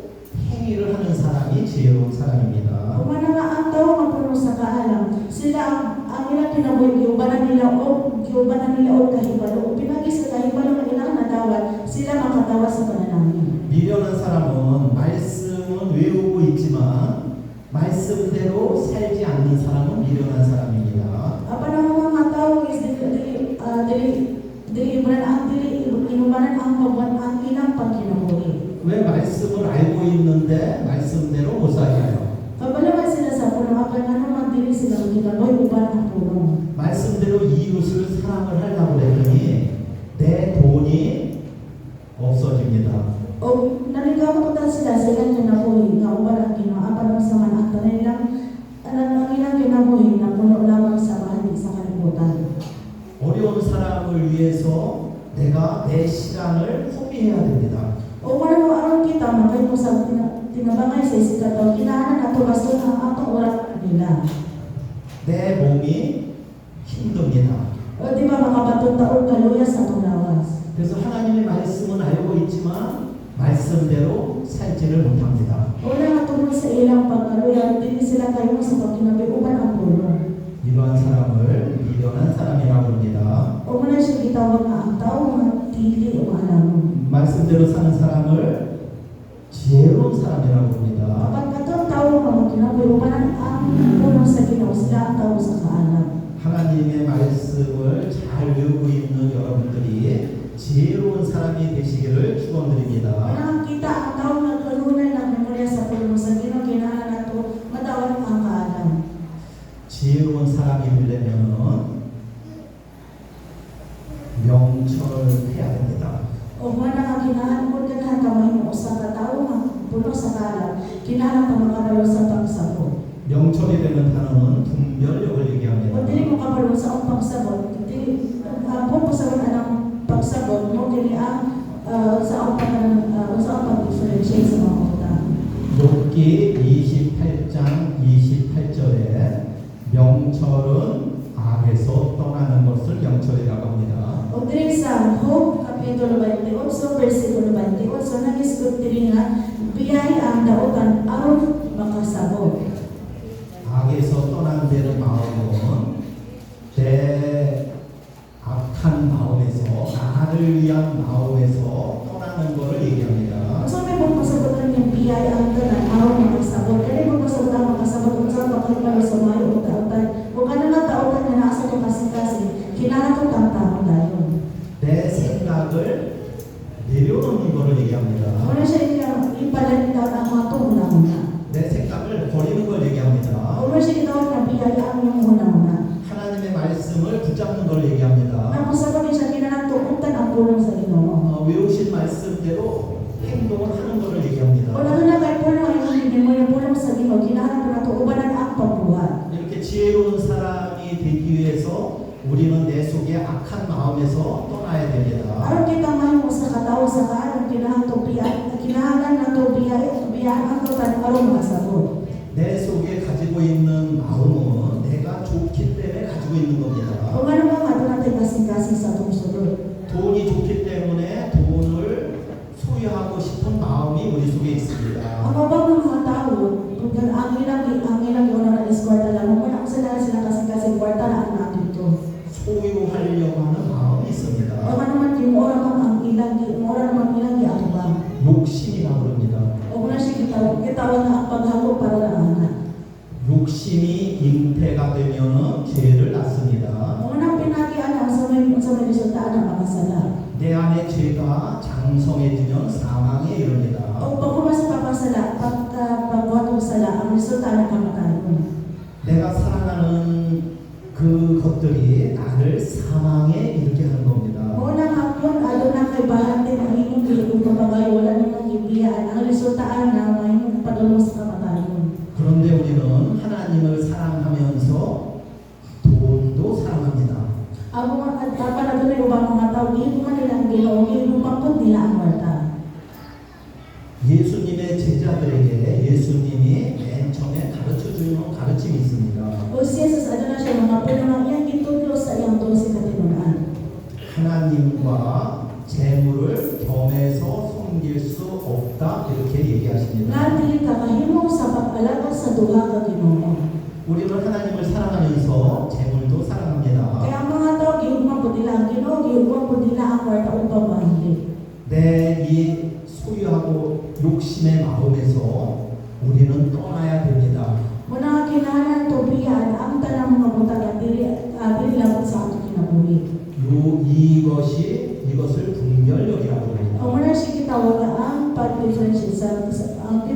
행위를 하는 사람이 지혜로운 사람입니다. Kung nga ang tawo nga puno sa kaalam, sila ang ilang kinabuhi giubanan nila o kahibalo o pinagi sa kahibalo nga ilang nadawat sila makatawa sa panalangin. 미련한 사람은 말씀은 외우고 있지만 말씀대로 살지 않는 사람은 미련한 사람입니다. Apan ang mga tawo is dili inubanan ang pagbuhat ang ilang pagkinabuhi. 왜 말씀을 알고 있는데 말씀대로 못 살아요? Kabalaman sila sa puno apan ano man dili sila ginabuhi uban ang puno. 말씀대로 이웃을 사랑을 하려고 했더니 내 돈이 없어집니다. O naligaw ko sila sa ilang kinabuhi nga uban ang Ginoo apan masaman ang tanan ang ilang kinabuhi na puno lamang sa bahagi sa kalibutan. 어려운 사람을 위해서 내가 내 시간을 소비해야 됩니다. O man aron kita makahimo sa tinabangay sa isig katawo kinahanglan nato baston ang atong oras nila. 내 몸이 힘듭니다. O di ba makabatong taon kaluya sa atong lawas. 그래서 하나님의 말씀은 알고 있지만 말씀대로 살지를 못합니다. Una nga tungkol sa ilang pagkaluya, hindi sila kayo sa pagkinabiuban ang puno. 이러한 사람을 미련한 사람이라고 합니다. O muna siya gitawag nga ang tao nga dili o alam. 말씀대로 사는 사람을 지혜로운 사람이라고 합니다. Kapag katong tao nga magkinabiuban ang puno sa 모이고 있는 여러분들이 지혜로운 사람이 되시기를 축원드립니다. Nakakita ang taong nagkaroon ng memorya sa pulong sa Ginoo, kailangan nato madawat ang kaalam. 지혜로운 사람이 되려면 명철해야 됩니다. O kung nga kinahan mo ganahan kamay mo sa katao nga puno sa kalam, kinahan ka makabalo sa pagsabot. 명철이 되는 단어는 분별력을 얘기합니다. Kung dili mo kabalo sa ang pagsabot, dili kung pagsabot ang pagsabot mo dili ang sa ang pag-differentiate sa mga utang. 욥기 28장 28절에 명철은 악에서 떠나는 것을 명철이라고 합니다. O diri sa Job Kapitulo 28, versikulo 28, nagisgot diri nga biyay ang daotan aron makasabot. 악에서 떠나는 데는 마음은 내 악한 마음에서 나를 위한 마음에서 떠나는 것을 얘기합니다. So may pagpasabotan yung biyay ang tanan aron makasabot. Dili mo pasabot ang makasabot kung saan makakalo sa mayo o daotan. Kung ano nga daotan na nasa ko kasi kailangan ko tamtamon dayon. 내 생각을 내려놓는 것을 얘기합니다. Wala siya ipalan daw ang mga tunang-una. 내 생각을 버리는 걸 얘기합니다. Wala siya daw na biyay ang yung una-una. 하나님의 말씀을 붙잡는 걸 얘기합니다. Napasabot siya kailangan tukutan ang pulong sa Ginoo. 외우신 말씀대로 행동을 하는 것을 얘기합니다. Wala na kay pulong ay hindi mo yung pulong sa Ginoo, kailangan ko na tuubanan ang pagbuhat. 이렇게 지혜로운 사람이 되기 위해서 우리는 내 속에 악한 마음에서 떠나야 됩니다. Aron kita may mo sa katao sa kaalam, kinahangan na to biyaan ang tutan aron makasabot. 내 속에 가지고 있는 마음은 내가 좋기 때문에 가지고 있는 겁니다. Kung ano ba nga natin kasing-kasing sa itong sulod. 돈이 좋기 때문에 돈을 소유하고 싶은 마음이 우리 속에 있습니다. Ang mabang ng mga tao, kung ang ilang yun na is-kwarta lang, kung ano sila kasing-kasing kwarta na ang natin ito. 소유하려고 하는 마음이 있습니다. O naman yung oras naman ilang giatubang. 욕심이라고 그럽니다. O kung na siya kitawag na ang paghalo para lang anak. 욕심이 잉태가 되면 죄를 낳습니다. Kung anong pinagian ang sa may resultaan ng mga sala. 내 안에 죄가 장성해지면 사망에 이릅니다. O pag kumasa papasala, pagbuhat ng sala, ang resulta ng kamatayon. 내가 사랑하는 그것들이 나를 사망에 이르게 하는 겁니다. Muna nga yun, na kay bahante ang inyong bilibong pagkabay, wala namang ibiyaan. Ang resultaan na may padulong sa kamatayon. 그런데 우리는 하나님을 사랑하면서 돈도 사랑합니다. Ang mga panatuloy ubang mga tao, ginuman nila ang Ginoo, ginupangkot nila ang warta. 예수님의 제자들에게 예수님이 맨 처음에 가르쳐주는 가르침이 있습니다. O si Jesus, ano na siya, mga pinunang iyang gitudlo sa iyang tulsi katinunan. 하나님과 재물을 겸해서 섬길 수 없다 이렇게 얘기하십니다. Nga dili ka kahimong sa pag-alaga sa duha ka Ginoo. 우리는 하나님을 사랑하면서 재물도 사랑합니다. Kaya ang mga tao, giugmang po nila ang Ginoo, giugmang po nila ang warta upang mahili. 내 이 소유하고 욕심의 마음에서 우리는 떠나야 됩니다. Muna kinahanglan to biyaan ang tanang mga butang at dili labot sa ato kinabuhi. 이것을 분별력이라고 합니다. O muna siya kitawag ang pag-differentiate ang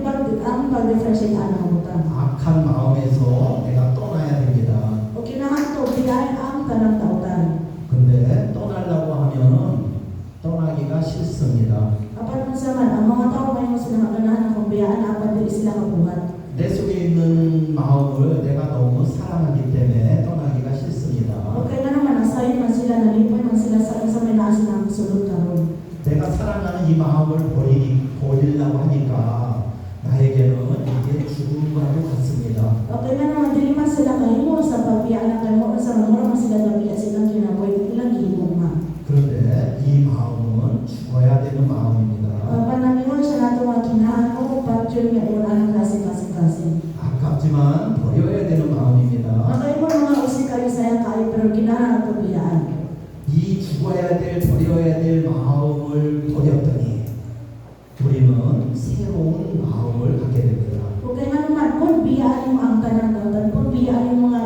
pag-differentiate ang mga butang. 악한 마음에서 내가 떠나야 됩니다. O kinahanglan to biyaan ang tanang tautan. 근데 떠나려고 하면은 떠나기가 싫습니다. Apat man saman, ang mga tao ngayon sila maganahan kung biyaan apat dili sila mabuhat. 내 속에 있는 마음을 내가 너무 사랑하기 때문에 떠나기가 싫습니다. O kaya naman, asayin man sila, nalipay man sila sa may nasa ng sulod karon. 내가 사랑하는 이 마음을 버리려고 하니까 나에게는 이게 죽음과도 같습니다. O kaya naman, dili man sila kahimo sa pagbiyaan ng kahimo sa mura man sila gabiya silang kinabuhi, ilang gihimo nga. 그런데 이 마음은 죽어야 되는 마음입니다. Panangiwan siya nato mga kinahan o pag-tune nga iwan anong klase. 아깝지만 버려야 되는 마음입니다. Nakaibon mga usik kayo saya kayo pero kinahan ang pabiyaan. 이 죽어야 될 버려야 될 마음을 버렸더니 우리는 새로운 마음을 갖게 됩니다. O kaya nga naman, kung biyaan mo ang tanang tautan, kung biyaan mo mga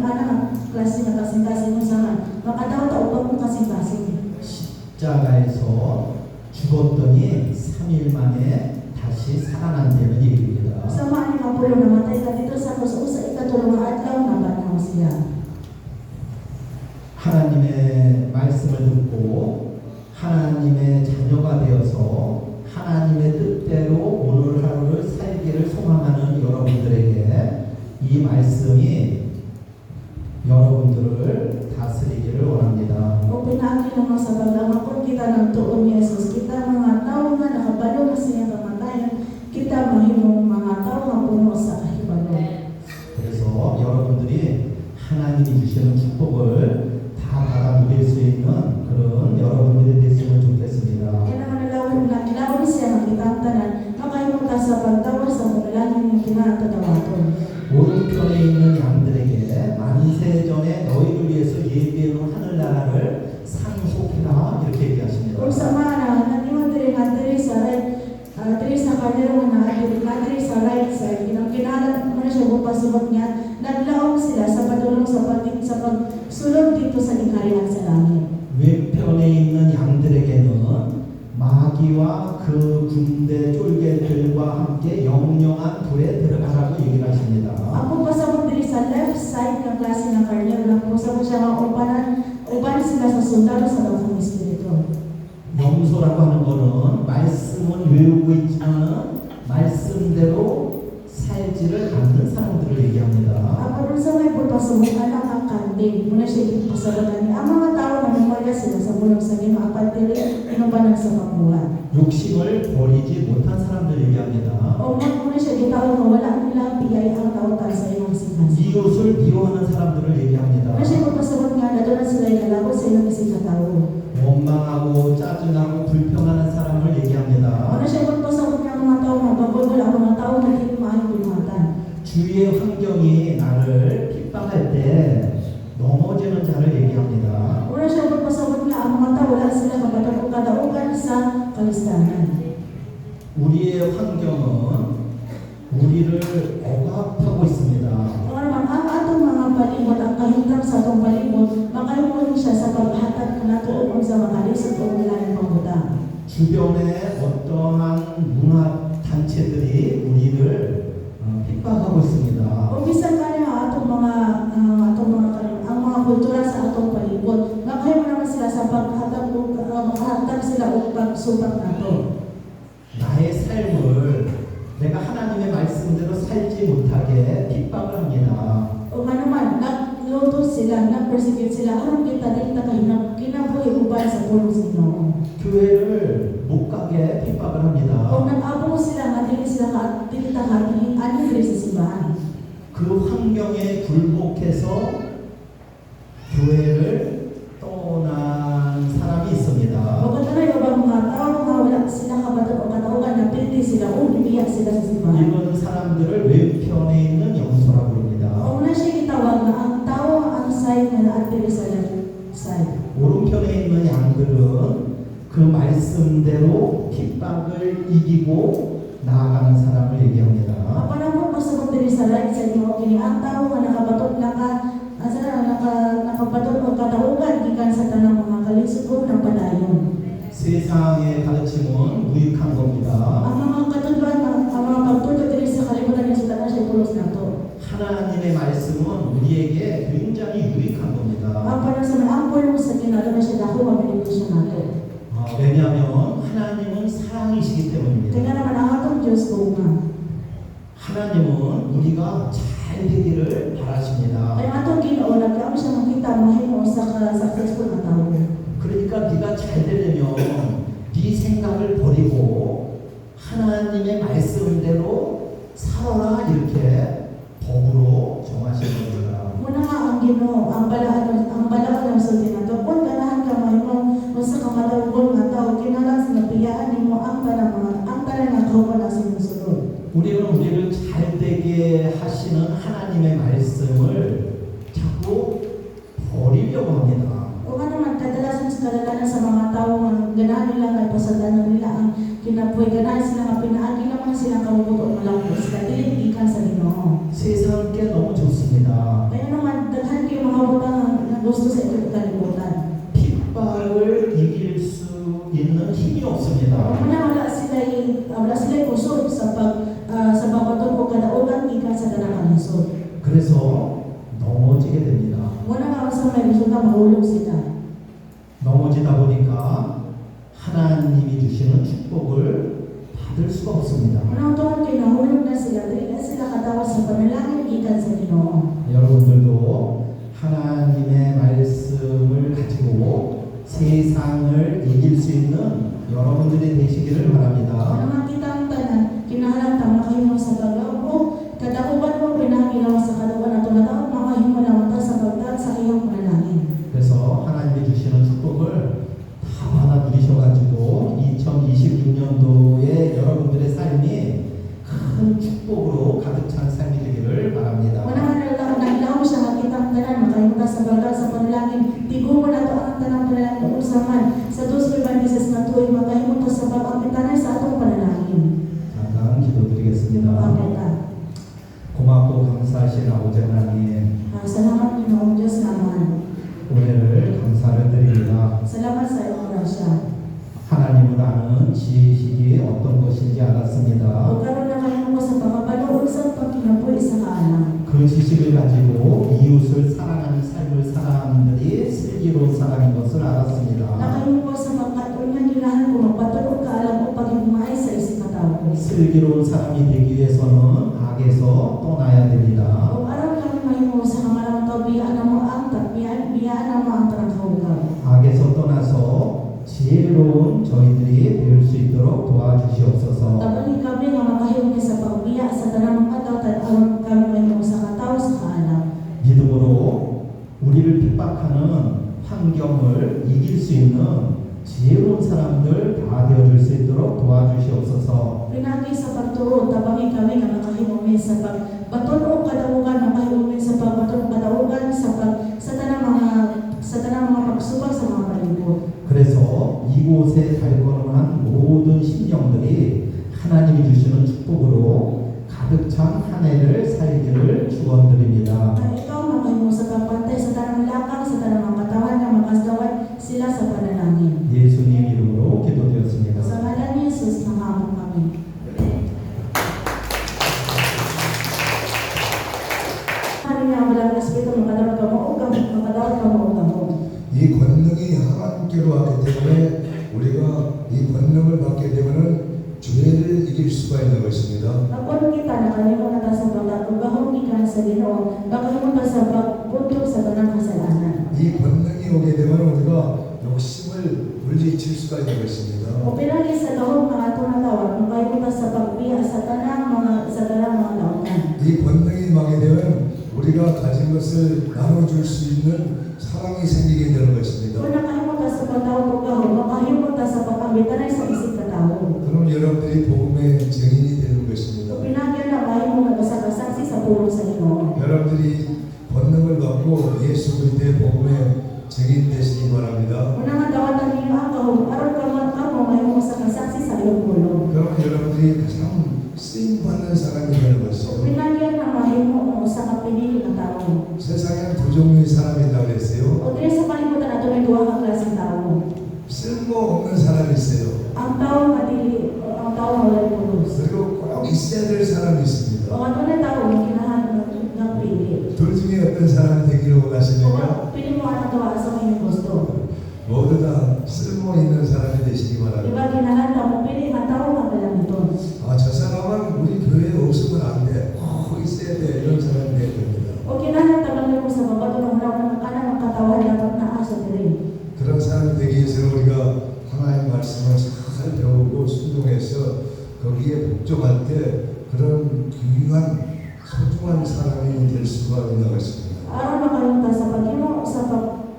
anong klase na kasing-kasing mo sa makataw-taw, upang 십자가에서 죽었더니 3일 만에 다시 살아난다는 얘기입니다. Sama ni Apollo namatay ka dito sa krus sa ikatulong nga adlaw nabanaw siya. 하나님의 말씀을 듣고 하나님의 자녀가 되어서 하나님의 뜻대로 오늘 하루를 살기를 소망하는 여러분들에게 이 말씀이 여러분들을 다스리기를 원합니다. O pinagi naman sa paglaman kung kita ng tuon ni Jesus, kita mga tao nga nakabalo na siya kamatayan, kita mahimong mga tao nga puno sa kahibalo. 그래서 여러분들이 하나님이 주시는 축복을 다 받아 누릴 수 있는 그런 여러분들이 됐으면 좋겠습니다. Kaya naman nalawin siya ng kitang tanan, makahimong ta sa pagtawar sa panalangin ng kinatadawaton. 오른편에 있는 양들에게 만세전에 너희를 위해서 예비해놓은 하늘나라를 상속해라 이렇게 얘기하십니다. Kung sa mana, naniwan diri nga diri sa right, diri sa kanilong na diri sa right side, kinakinalan mo na siya bupasubot niya, naglaong sila sa padulong sa pagsulong dito sa ikarihan sa langit. 왼편에 있는 양들에게는 마귀와 그 군대 쫄개들과 함께 영영한 불에 들어가라고 얘기를 하십니다. Ako pasabot diri sa left side ng klase ng karnero, nagpusabot siya nga upan sila sa sundalo sa Datang Espiritu. 염소라고 하는 거는 말씀은 외우고 있지 않은 말씀대로 살지를 않는 사람들을 얘기합니다. Ako rin sa may pulpasabot, anak ang kandil, muna siya ipasabotan niya. Ang mga tao na memorya sila sa bulong sa Ginoo, apatili, inubanan sa pagbuhat. 욕심을 버리지 못한 사람들 얘기합니다. O muna siya gitawag na wala nilang biyay ang tautan sa iyong sinas. 이웃을 미워하는 사람들을 얘기합니다. Muna siya pulpasabot nga na doon sila ilalabo sa ilang isang katao. 원망하고 짜증나고 불평하는 사람을 얘기합니다. Muna siya pulpasabot nga mga tao na babulbul ang mga tao na hindi maayong bulmatan. 주위의 환경이 나를 핍박할 때 넘어지는 자를 얘기합니다. Muna siya pulpasabot nga ang mga tao wala sila kadaugan sa kalistanan. 우리의 환경은 우리를 억압하고 있습니다. Kung naman ang atong mga palibot, ang kahintang sa atong palibot, makahimong siya sa paghatag na tuon sa makalisod o nilang pangutang. 주변에 어떠한 문화 단체들이 우리를 핍박하고 있습니다. Kung bisan ka na ang mga kultura sa atong palibot, makahimong naman sila sa paghatag sila o pagsubat nato. 나의 삶을 내가 하나님의 말씀대로 살지 못하게 핍박을 합니다. O nga naman, nagluto sila, nag-persecute sila, aron kita dito kinabuhi uban sa pulong sa Ginoo. 교회를 못 가게 핍박을 합니다. O nag-abo sila nga dili sila katingin ani diri sa simbahan. 그 환경에 굴복해서 교회를 떠난 사람이 있습니다. O katulad ba mga tao nga wala sila kabaton o kataugan na pinti sila o ibiyak sila sa simbahan. 이런 사람들을 왼편에 있는 영소라고 합니다. O na siya gitawag na ang tao ang side na naatili sa left side. 오른편에 있는 양들은 그 말씀대로 핍박을 이기고 나아가는 사람을 얘기합니다. Ang panahon pasabot diri sa right side mo kini ang tao nga nakabaton nakabaton o kataugan gikan sa tanang mga kalisod o ng padayon. 세상의 가르침은 무익한 겁니다. Ang mga katuluan, ang mga pagtuto diri sa kalibutan ng sutanan siya pulos na to. 하나님의 말씀은 우리에게 굉장히 유익한 겁니다. Ang para sa mga ampol mo sa kinalo na siya dako mabilisyon nato. 왜냐하면 하나님은 사랑이시기 때문입니다. Kaya naman ang atong Diyos ko nga. 하나님은 우리가 잘 되기를 바라십니다. Kaya atong Ginoo nagkaam siya makita mahimo sa successful na tao. 그러니까 네가 잘 되려면 네 생각을 버리고 하나님의 말씀대로 살아라 이렇게 법으로 정하신 겁니다. Muna nga ang Ginoo, ang balaan ng sulti na to. Kung ganahan ka mahimo o sa kamalawgon nga tao, kinalang sinapiyaan nimo ang tanang nga kauban na sinusunod. 우리를 잘 되게 하시는 하나님의 말씀을 자꾸 버리려고 합니다. O nga naman, kadalasan sa kadalanan sa mga tao nga ganahan nila kay pasadanan nila ang kinabuhi, ganahan sila nga pinaagi naman silang kabubuto o malawgo sila, diligikan sa Ginoo. 세상께 너무 좋습니다. Kaya naman, daghan kayo mga butang na gusto sa ito kalibutan. 핍박을 이길 수 나오지다 보니까 하나님이 주시는 축복을 받을 수가 없습니다. Unang-tunang kinahulog na sila, dili na sila katawag sa panalangin gikan sa Ginoo. 여러분들도 하나님의 말씀을 가지고 세상을 이길 수 있는 여러분들이 되시기를 바랍니다. Ang mga kitang tanan, kinahanglan makahimo sa paglaom o kadakuban mo pinahangilaw sa kaluwan at tunataon makahimo lang ta sa pagdaan sa iyong panalangin. 그래서 하나님이 주시는 축복을 다 받아 누리셔가지고 2026년도에 여러분들의 삶이 큰 축복으로 가득 찬 삶이 되기를 바랍니다. Naglaom siya nga kitang tanan, makahimo ta sa pagdaan sa panalangin. Tigumo na to ang tanang panalangin usaman sa 2026 na tuwing makahimo ta sa pag-ampitanay sa atong panalangin. 잠깐 기도드리겠습니다. Pagkita. 고맙고 감사하신 아버지 하나님, Salamat Ginoong Diyos naman. 은혜를 감사를 드립니다. Salamat sa iyong grasya. 하나님을 아는 지식이 어떤 것인지 알았습니다. O karon na kayo mo sa pagkabalo sa pagkinabuhi sa kaalam. 그 지식을 가지고 이웃을 사랑하는 삶을 사람들이 슬기로운 사람인 것을 알았습니다. Nakayo po sa pagkatuloy ginahan ko magpatulog kaalam o paghimaay sa isang katao. 슬기로운 사람이 되기 위해서는 악에서 떠나야 됩니다. O araw kami mahimo sa kamalang tao, biyaan na mo ang biyaan na mo ang tarangkahugaw. 악에서 떠나서 지혜로운 저희들이 될 수 있도록 도와주시옵소서. Tabang kami nga makahimo sa pagbiya sa tanang mga tao, aron kami mahimo sa katao sa kaalam. 믿음으로 우리를 핍박하는 환경을 이길 수 있는 지혜로운 사람들 다 되어줄 수 있도록 도와주시옵소서. Pinagi sa pagturo, tabangi kami nga makahimo sa pagbaton o kadawugan, makahimo sa pagbaton o kadawugan sa tanang mga pagsubak sa mga palibot. 그래서 이곳에 달걸음한 모든 심령들이 하나님이 주시는 축복으로 가득 찬 한 해를 살기를 축원드립니다. Na ikaw makahimo sa pagpantay sa tanang lakang, sa tanang mga katawan na makasdawan sila sa panalangin. 예수님 이름으로 기도드렸습니다. Sa ngalan ni Jesus, nangamon kami. Hari nga walang respeto, makadawat ka mo o makadawat ka mo o gamo. 이 권능이 하나님께로 왔기 때문에 우리가 이 권능을 받게 되면은 죄를 이길 수가 있는 것입니다. Kapag kita nakalimo na ta sa pagkakugahong gikan sa Ginoo, nakahimo ta sa pagbuntog sa tanang kasalanan. 이 권능이 오게 되면 우리가 욕심을 물리칠 수가 있는 것입니다. O pinagi sa gahong mga tunatawag, makahimo ta sa pagbiya sa tanang mga lautan. 이 권능이 임하게 되면 우리가 가진 것을 나눠줄 수 있는 사랑이 생기게 되는 것입니다. Kung nakahimo ta sa pagtawag o gahong, makahimo ta sa pag-ambitanay sa isip katao. 그럼 여러분들이 복음의 증인이 되는 것입니다. O pinagi na mahimo magsasaksi sa pulong sa Ginoo. 여러분들이 권능을 받고 예수 그리스도의 복음의 증인 되시기 바랍니다. Una nga dawatan ninyo ang gahong, aron ka mo mahimo sa kasaksi sa iyong pulong. 그럼 여러분들이 가장 쓰임 받는 사람이 되는 O 것이죠. pinagi na mahimo sa kapinili ng tao. 세상에 두 종류의 사람이 있다고 그랬어요. O dili sa kalibutan nato may duha ka klaseng tao. 쓸모없는 사람이 있어요. Ang tao nga walay pulos. 그리고 꼭 있어야 될 사람이 있습니다. O ano na tao nga kinahanglan ng pili. 둘 중에 어떤 사람이 되기를 원하시면요, O pili mo ang gawa sa inyong gusto. 모두 다 쓸모 있는 사람이 되시기 바랍니다. Diba kinahanglan mo pili ang tao nga kalamiton. 아, 저 사람은 우리 교회에 없으면 안 돼. 꼭 있어야 돼. 이런 사람이 돼야 됩니다. O kinahanglan mo sa babato ngulaw ng kanang katawan dapat naa sa diri. 그런 사람이 되기 위해서는 우리가 하나님의 말씀을 잘 배우고 순종해서 거기에 복종할 때 그런 귀한 소중한 사람이 될 수가 있는 것입니다. Aron makayunta sa paghimo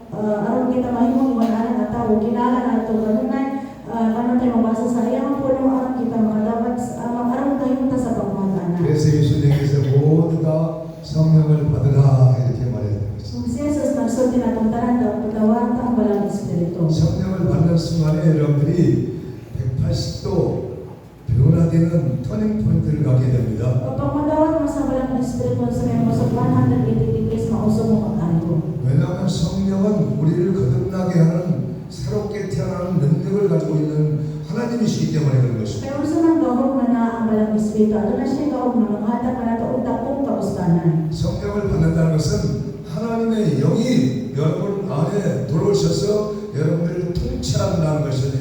aron kita mahimong iwananan ang tao, kinahanglan nato kanunay kanon tayo mabasa sa iyang puno aron kita makadawat aron kahimta sa pagmamana. 그래서 예수님께서 모두 다 성령을 받으라 이렇게 말했습니다. Kung si Jesus nagsulti na itong tanan daw, pagkawan ang balang Espiritu. 성령을 받는 순간에 여러분들이 180도 변화되는 터닝 포인트를 갖게 됩니다. Kapag madawat mo sa balang Espiritu, sa may mo sa 180 degrees, mauso mo mag-ayo. 왜냐하면 성령은 우리를 거듭나게 하는 새롭게 태어나는 능력을 가지고 있는 하나님이시기 때문에 그런 것입니다. Kaya unsa man gahom na ang balang Espiritu, ato na siya gahom na maghatag na nato og dakong kaustanan. 성령을 받는다는 것은 하나님의 영이 여러분 안에 들어오셔서 여러분들을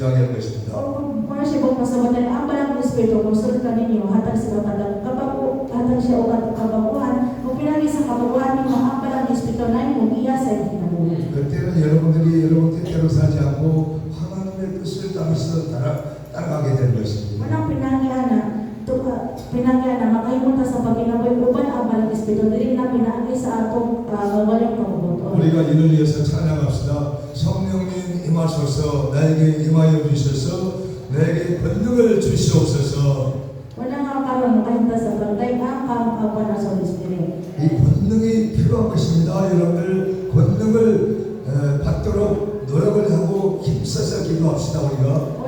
순종하게 할 것입니다. O kung siya bang pasabatan, ang balang Espiritu, kung sunod ka ninyo, hatag sila hatag siya o kabaguhan, kung pinagi sa kabaguhan ninyo, ang balang Espiritu na yung iya sa kinabuhi. 그때는 여러분들이 여러분 뜻대로 살지 않고 하나님의 뜻을 따라서 따라가게 될 것입니다. Manang pinangyan na makahimunta sa pagkinabuhi, uban ang balang Espiritu, dili na pinagi sa atong walang pagbubuton. 우리가 이를 위해서 찬양합시다. 성령님 임하소서, 나에게 임하여 주셔서 내게 권능을 주시옵소서. Wala nga karon makahimta sa bantay ang kamakapan sa Holy Spirit. 이 권능이 필요한 것입니다. 여러분들 권능을 받도록 노력을 하고 힘써서 기도합시다. 우리가